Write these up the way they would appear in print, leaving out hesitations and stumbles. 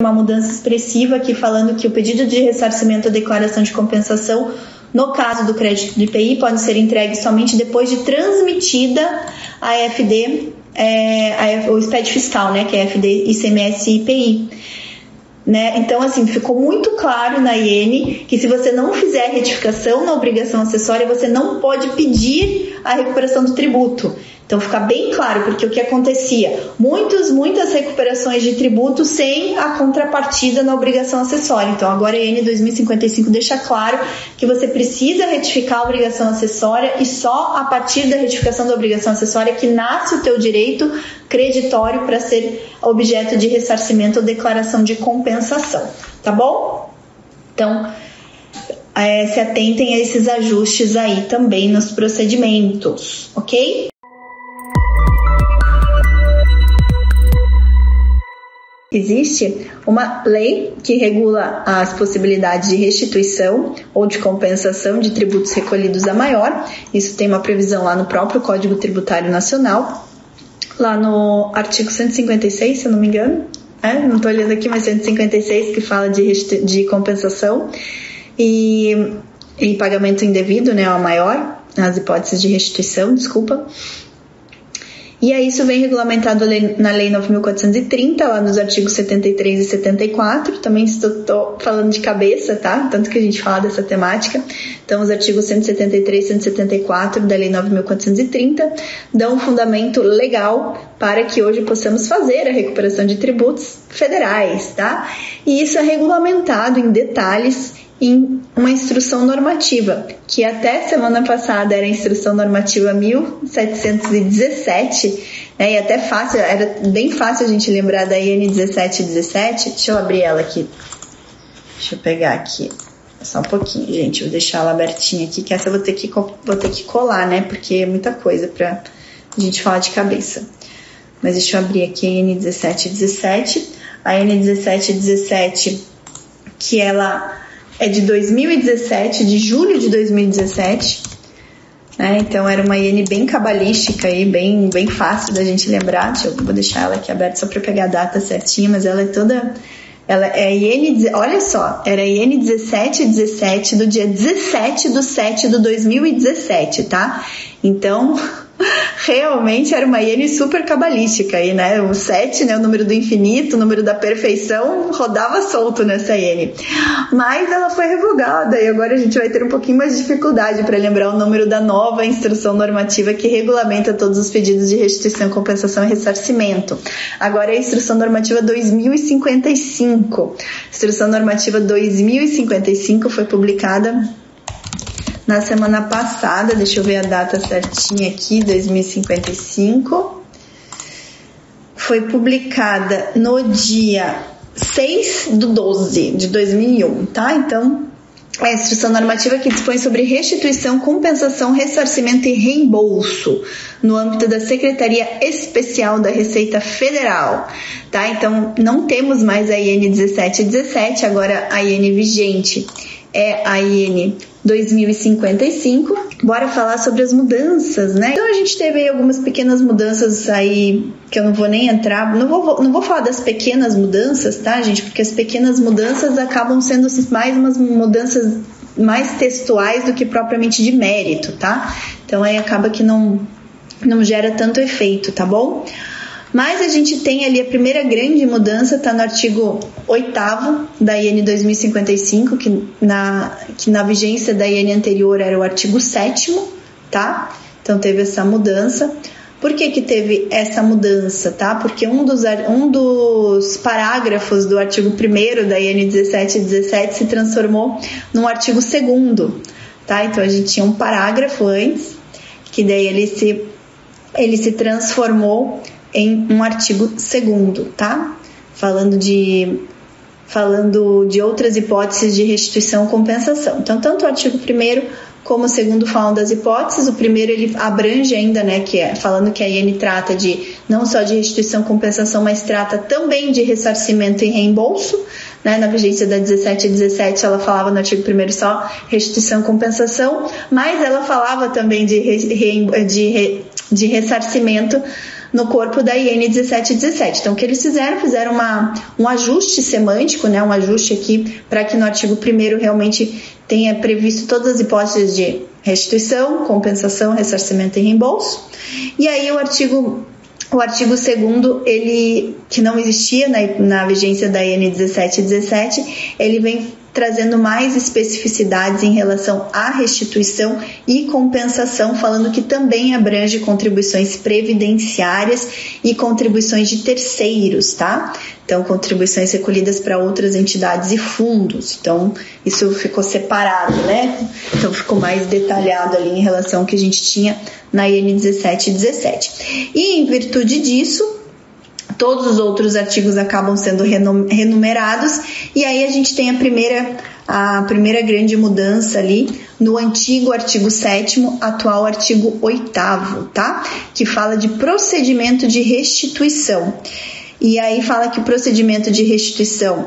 uma mudança expressiva aqui falando que o pedido de ressarcimento ou declaração de compensação, no caso do crédito do IPI, pode ser entregue somente depois de transmitida a EFD, o SPED fiscal, né, que é FD, ICMS e IPI. Né? Então, assim, ficou muito claro na IN que se você não fizer a retificação na obrigação acessória, você não pode pedir a recuperação do tributo. Então, fica bem claro, porque o que acontecia? Muitas recuperações de tributo sem a contrapartida na obrigação acessória. Então, agora a IN 2055 deixa claro que você precisa retificar a obrigação acessória e só a partir da retificação da obrigação acessória que nasce o teu direito creditório para ser objeto de ressarcimento ou declaração de compensação. Tá bom? Então, se atentem a esses ajustes aí também nos procedimentos, ok? Existe uma lei que regula as possibilidades de restituição ou de compensação de tributos recolhidos a maior. Isso tem uma previsão lá no próprio Código Tributário Nacional, lá no artigo 156, se eu não me engano. Não estou olhando aqui, mas 156, que fala de compensação e pagamento indevido, né, ao maior, nas hipóteses de restituição, desculpa. E aí isso vem regulamentado na Lei 9.430, lá nos artigos 73 e 74, também estou falando de cabeça, tá? Tanto que a gente fala dessa temática. Então, os artigos 173 e 174 da Lei 9.430 dão um fundamento legal para que hoje possamos fazer a recuperação de tributos federais, tá? E isso é regulamentado em detalhes em uma instrução normativa, que até semana passada era a instrução normativa 1717, né, e até fácil, era bem fácil a gente lembrar da IN 1717. Deixa eu abrir ela aqui. Deixa eu pegar aqui. Só um pouquinho, gente. Vou deixar ela abertinha aqui, que essa eu vou ter que colar, né? Porque é muita coisa pra gente falar de cabeça. Mas deixa eu abrir aqui a IN 1717. A IN 1717, que ela é de 2017, de julho de 2017, né? Então era uma IN bem cabalística e bem fácil da gente lembrar. Vou deixar ela aqui aberta só para pegar a data certinha, mas ela é toda... Ela é IN, olha só, era IN 1717 do dia 17/7/2017, tá? Então, realmente era uma IN super cabalística aí, né? O 7, né, o número do infinito, o número da perfeição, rodava solto nessa IN. Mas ela foi revogada e agora a gente vai ter um pouquinho mais de dificuldade para lembrar o número da nova instrução normativa que regulamenta todos os pedidos de restituição, compensação e ressarcimento. Agora é a instrução normativa 2055. Instrução normativa 2055 foi publicada na semana passada, deixa eu ver a data certinha aqui, 2055. Foi publicada no dia 6/12/2001, tá? Então, é a instrução normativa que dispõe sobre restituição, compensação, ressarcimento e reembolso no âmbito da Secretaria Especial da Receita Federal, tá? Então, não temos mais a IN 1717, agora a IN vigente é a IN 2055. Bora falar sobre as mudanças, né? Então a gente teve aí algumas pequenas mudanças aí que eu não vou nem entrar, não vou falar das pequenas mudanças, tá, gente? Porque as pequenas mudanças acabam sendo mais umas mudanças mais textuais do que propriamente de mérito, tá? Então aí acaba que não gera tanto efeito, tá bom? Mas a gente tem ali a primeira grande mudança, está no artigo 8º da IN 2055, que na vigência da IN anterior era o artigo 7º, tá? Então teve essa mudança. Por que teve essa mudança, tá? Porque um dos parágrafos do artigo 1º da IN 1717 se transformou num artigo 2º, tá? Então a gente tinha um parágrafo antes, que daí ele se transformou em um artigo 2º, tá? Falando de outras hipóteses de restituição ou compensação. Então, tanto o artigo 1º como o 2º falam das hipóteses. O primeiro ele abrange ainda, né, que é falando que a IN trata não só de restituição e compensação, mas trata também de ressarcimento e reembolso, né? Na vigência da 1717 ela falava no artigo 1º só restituição e compensação, mas ela falava também de ressarcimento no corpo da IN 1717. Então, o que eles fizeram um ajuste semântico, né, um ajuste aqui para que no artigo 1º realmente tenha previsto todas as hipóteses de restituição, compensação, ressarcimento e reembolso. E aí o artigo 2º, ele, que não existia na vigência da IN 1717, ele vem trazendo mais especificidades em relação à restituição e compensação, falando que também abrange contribuições previdenciárias e contribuições de terceiros, tá? Então, contribuições recolhidas para outras entidades e fundos. Então, isso ficou separado, né? Então, ficou mais detalhado ali em relação ao que a gente tinha na IN 1717. E, em virtude disso, todos os outros artigos acabam sendo renumerados, e aí a gente tem a primeira grande mudança ali no antigo artigo 7º, atual artigo 8º, tá? Que fala de procedimento de restituição. E aí fala que o procedimento de restituição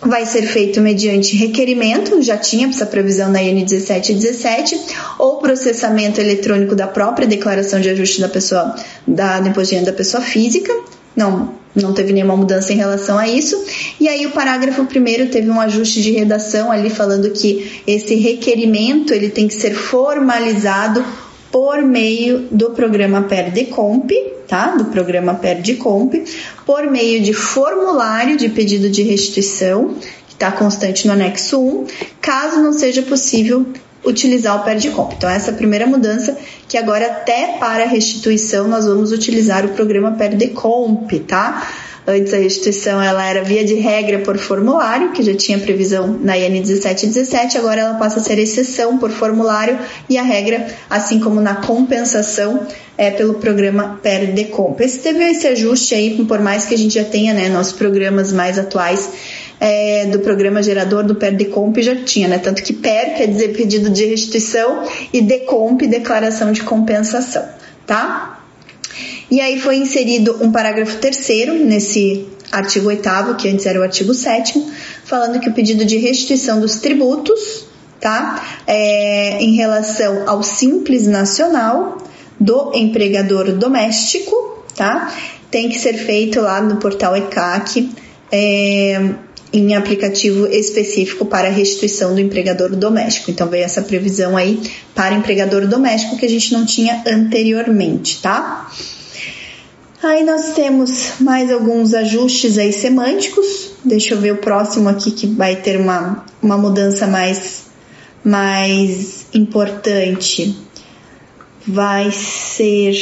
vai ser feito mediante requerimento, já tinha essa previsão na IN 1717, ou processamento eletrônico da própria declaração de ajuste do imposto de renda da pessoa física. Não teve nenhuma mudança em relação a isso. E aí o parágrafo 1º teve um ajuste de redação ali falando que esse requerimento ele tem que ser formalizado por meio do programa PERDECOMP, tá? Do programa PERDECOMP, por meio de formulário de pedido de restituição, que está constante no anexo 1, caso não seja possível utilizar o PERDECOMP. Então, essa é a primeira mudança, que agora até para restituição nós vamos utilizar o programa PERDECOMP, tá? Antes a restituição ela era via de regra por formulário, que já tinha previsão na IN 1717, agora ela passa a ser exceção por formulário e a regra, assim como na compensação, é pelo programa PERDECOMP. Teve esse ajuste aí, por mais que a gente já tenha, né, nossos programas mais atuais do programa gerador do PERDECOMP já tinha, né? Tanto que PER quer dizer pedido de restituição e DECOMP, declaração de compensação, tá? E aí foi inserido um parágrafo 3º nesse artigo 8º, que antes era o artigo 7º, falando que o pedido de restituição dos tributos, tá? Em relação ao Simples Nacional do empregador doméstico, tá? Tem que ser feito lá no portal ECAC, em aplicativo específico para restituição do empregador doméstico. Então veio essa previsão aí para empregador doméstico que a gente não tinha anteriormente, tá? Aí nós temos mais alguns ajustes aí semânticos. Deixa eu ver o próximo aqui que vai ter uma mudança mais importante. Vai ser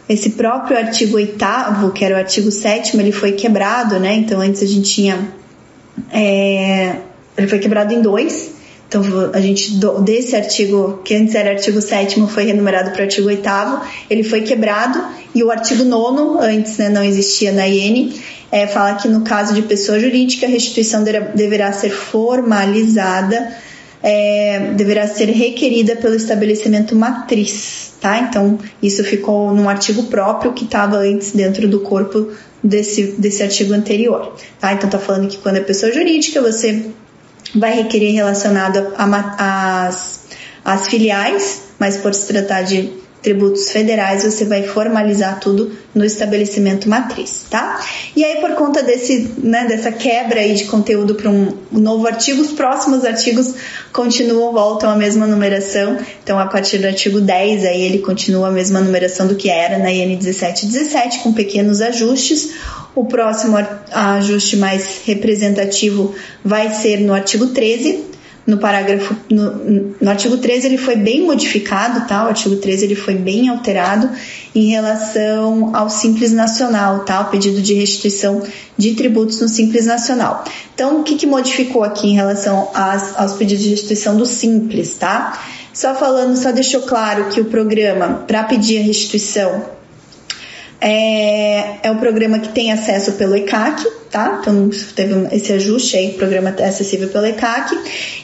esse próprio artigo 8º, que era o artigo 7º, ele foi quebrado, né? Então antes a gente tinha... ele foi quebrado em 2. Então, a gente, desse artigo, que antes era artigo 7º, foi renumerado para o artigo 8º, ele foi quebrado, e o artigo 9º, antes, né, não existia na IN, fala que no caso de pessoa jurídica, a restituição deverá ser formalizada, deverá ser requerida pelo estabelecimento matriz, tá? Então, isso ficou num artigo próprio que estava antes dentro do corpo desse artigo anterior, tá? Então, está falando que quando é pessoa jurídica, você vai requerer relacionado às filiais, mas por se tratar de tributos federais, você vai formalizar tudo no estabelecimento matriz, tá? E aí, por conta dessa quebra aí de conteúdo para um novo artigo, os próximos artigos voltam à mesma numeração. Então, a partir do artigo 10, aí ele continua a mesma numeração do que era na IN 1717, com pequenos ajustes. O próximo ajuste mais representativo vai ser no artigo 13, no artigo 13 ele foi bem modificado, tá? O artigo 13 ele foi bem alterado em relação ao Simples Nacional, tá? O pedido de restituição de tributos no Simples Nacional. Então, o que modificou aqui em relação aos pedidos de restituição do Simples, tá? Só deixou claro que o programa para pedir a restituição é o programa que tem acesso pelo ECAC, tá? Então, teve esse ajuste aí, o programa é acessível pelo ECAC,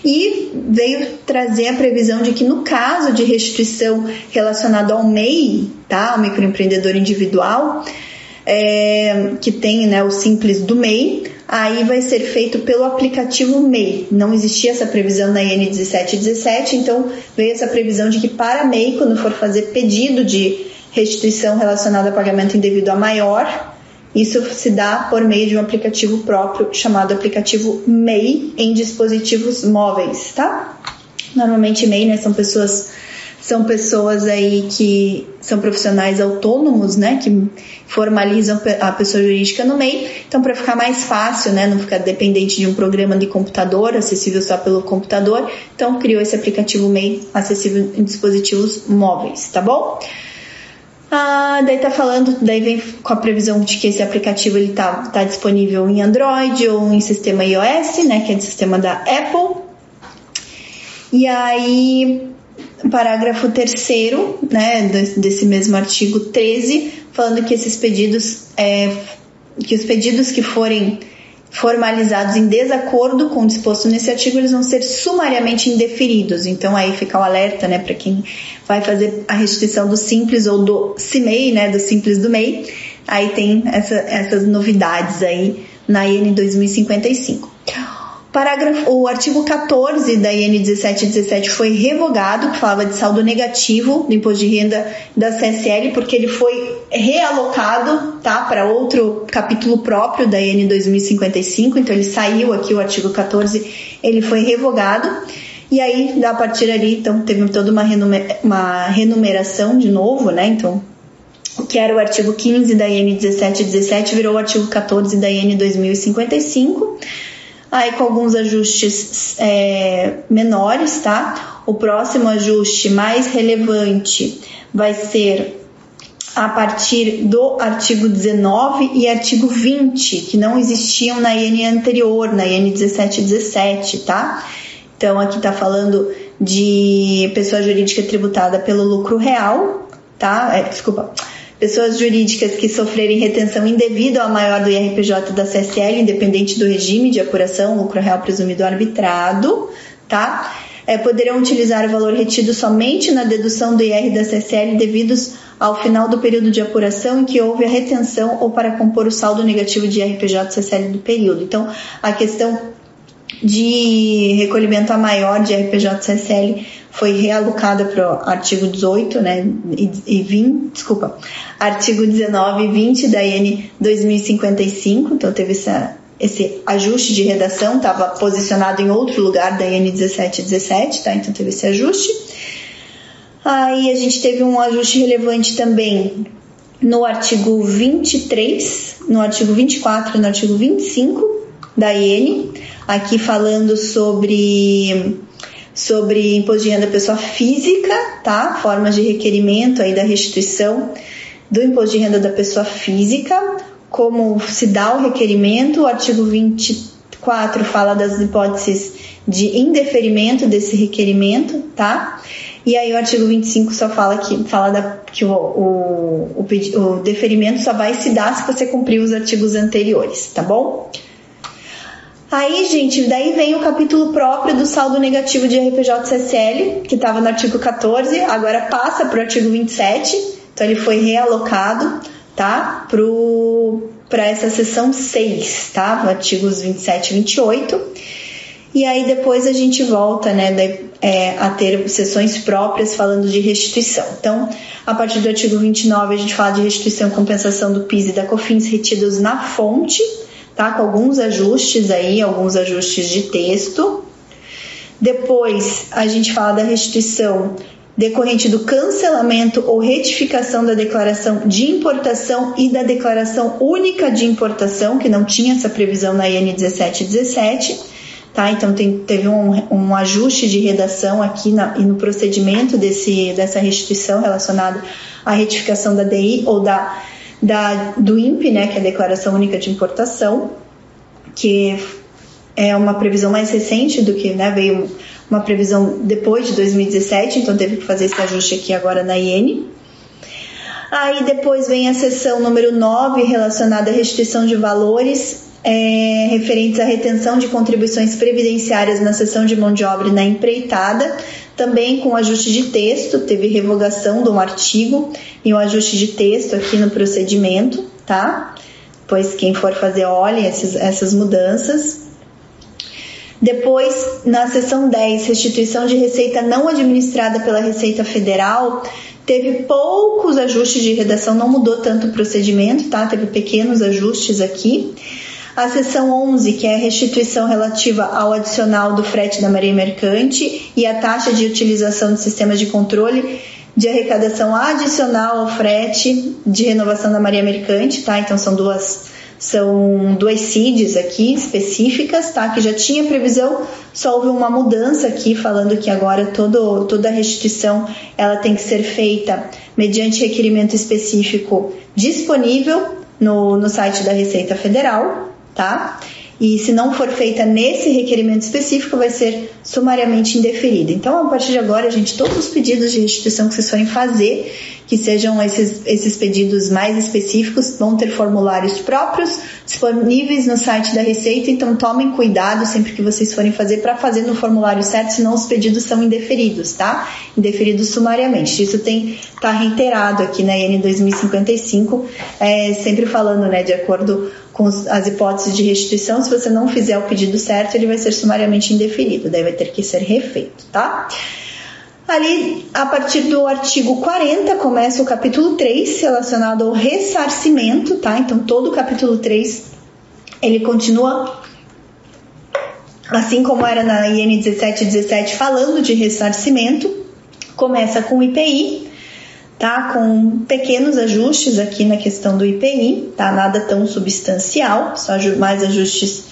e veio trazer a previsão de que no caso de restituição relacionado ao MEI, tá? Ao microempreendedor individual, que tem, né, o Simples do MEI, aí vai ser feito pelo aplicativo MEI. Não existia essa previsão na IN 1717, então veio essa previsão de que para MEI, quando for fazer pedido de restituição relacionada a pagamento indevido a maior, isso se dá por meio de um aplicativo próprio chamado aplicativo MEI em dispositivos móveis, tá? Normalmente MEI, né, são pessoas aí que são profissionais autônomos, né, que formalizam a pessoa jurídica no MEI. Então, para ficar mais fácil, né, não ficar dependente de um programa de computador, acessível só pelo computador, então criou esse aplicativo MEI acessível em dispositivos móveis, tá bom? Daí vem com a previsão de que esse aplicativo ele tá disponível em Android ou em sistema iOS, né, que é do sistema da Apple. E aí, parágrafo 3º, né, desse mesmo artigo 13, falando que esses pedidos, que os pedidos que forem formalizados em desacordo com o disposto nesse artigo, eles vão ser sumariamente indeferidos. Então aí fica o alerta, né, para quem vai fazer a restituição do Simples ou do CIMEI, né, do Simples do MEI. Aí tem essas novidades aí na IN 2055. O artigo 14 da IN 1717 foi revogado, que falava de saldo negativo do imposto de renda da CSL, porque ele foi realocado, tá, para outro capítulo próprio da IN 2055, então ele saiu aqui, o artigo 14, ele foi revogado, e aí, a partir dali, então, teve toda uma renumeração de novo, né, então, o que era o artigo 15 da IN 1717 virou o artigo 14 da IN 2055, aí com alguns ajustes menores, tá? O próximo ajuste mais relevante vai ser a partir do artigo 19 e artigo 20, que não existiam na IN anterior, na IN 1717, tá? Então aqui tá falando de pessoa jurídica tributada pelo lucro real, tá? Pessoas jurídicas que sofrerem retenção indevida ao maior do IRPJ da CSL, independente do regime de apuração, lucro real presumido arbitrado, tá? Poderão utilizar o valor retido somente na dedução do IR da CSL devidos ao final do período de apuração em que houve a retenção ou para compor o saldo negativo de IRPJ CSL do período. Então, a questão de recolhimento a maior de IRPJ CSL foi realocada para o artigo 18, né, artigo 19 e 20 da IN 2055, então teve esse ajuste de redação, estava posicionado em outro lugar da IN 1717, tá, então teve esse ajuste. Aí a gente teve um ajuste relevante também no artigo 23, no artigo 24 e no artigo 25 da IN, aqui falando sobre imposto de renda da pessoa física, tá? Formas de requerimento aí da restituição do imposto de renda da pessoa física, como se dá o requerimento. O artigo 24 fala das hipóteses de indeferimento desse requerimento, tá? E aí o artigo 25 só fala que o deferimento só vai se dar se você cumprir os artigos anteriores, tá bom? Aí, gente, daí vem o capítulo próprio do saldo negativo de IRPJ-CSL, que estava no artigo 14, agora passa para o artigo 27, então ele foi realocado, tá, para essa seção 6, tá, artigos 27 e 28, e aí depois a gente volta, né, a ter sessões próprias falando de restituição. Então, a partir do artigo 29 a gente fala de restituição e compensação do PIS e da COFINS retidos na fonte, tá? Com alguns ajustes aí, alguns ajustes de texto. Depois a gente fala da restituição decorrente do cancelamento ou retificação da declaração de importação e da declaração única de importação, que não tinha essa previsão na IN 1717, tá? Então teve um ajuste de redação aqui e no procedimento dessa restituição relacionado à retificação da DI ou do INPE, né, que é a Declaração Única de Importação, que é uma previsão mais recente do que, né, veio uma previsão depois de 2017, então teve que fazer esse ajuste aqui agora na IN. Aí depois vem a seção número 9, relacionada à restituição de valores referentes à retenção de contribuições previdenciárias na seção de mão de obra e na empreitada, também com ajuste de texto, teve revogação de um artigo e um ajuste de texto aqui no procedimento, tá? Depois, quem for fazer, olhe essas mudanças. Depois, na seção 10, restituição de receita não administrada pela Receita Federal, teve poucos ajustes de redação, não mudou tanto o procedimento, tá? Teve pequenos ajustes aqui. A seção 11, que é a restituição relativa ao adicional do frete da Marinha Mercante e a taxa de utilização de sistemas de controle de arrecadação adicional ao frete de renovação da Marinha Mercante, tá? Então são duas CIDs aqui específicas, tá? Que já tinha previsão, só houve uma mudança aqui, falando que agora toda a restituição ela tem que ser feita mediante requerimento específico disponível no site da Receita Federal, tá? E se não for feita nesse requerimento específico, vai ser sumariamente indeferida. Então, a partir de agora, gente, todos os pedidos de restituição que vocês forem fazer, que sejam esses pedidos mais específicos, vão ter formulários próprios disponíveis no site da Receita, então tomem cuidado sempre que vocês forem fazer para fazer no formulário certo, senão os pedidos são indeferidos, tá? Indeferidos sumariamente. Isso tá reiterado aqui na IN 2055, sempre falando, né, de acordo com as hipóteses de restituição. Se você não fizer o pedido certo, ele vai ser sumariamente indeferido, daí vai ter que ser refeito, tá? Ali, a partir do artigo 40, começa o capítulo 3, relacionado ao ressarcimento, tá? Então, todo o capítulo 3, ele continua, assim como era na IN 1717, falando de ressarcimento, começa com o IPI, tá? Com pequenos ajustes aqui na questão do IPI, tá? Nada tão substancial, só mais ajustes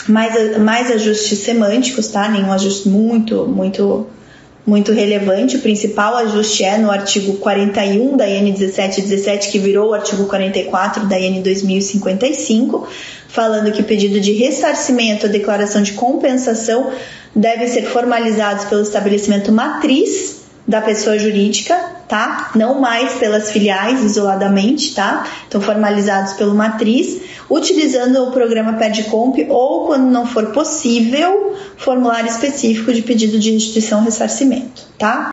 mais ajustes semânticos, tá? Nenhum ajuste muito relevante. O principal ajuste é no artigo 41 da IN 1717, que virou o artigo 44 da IN 2055, falando que o pedido de ressarcimento ou declaração de compensação deve ser formalizados pelo estabelecimento matriz da pessoa jurídica, tá? Não mais pelas filiais isoladamente, tá? Então, formalizados pelo matriz, utilizando o programa PERDCOMP ou, quando não for possível, formulário específico de pedido de restituição ou ressarcimento, tá?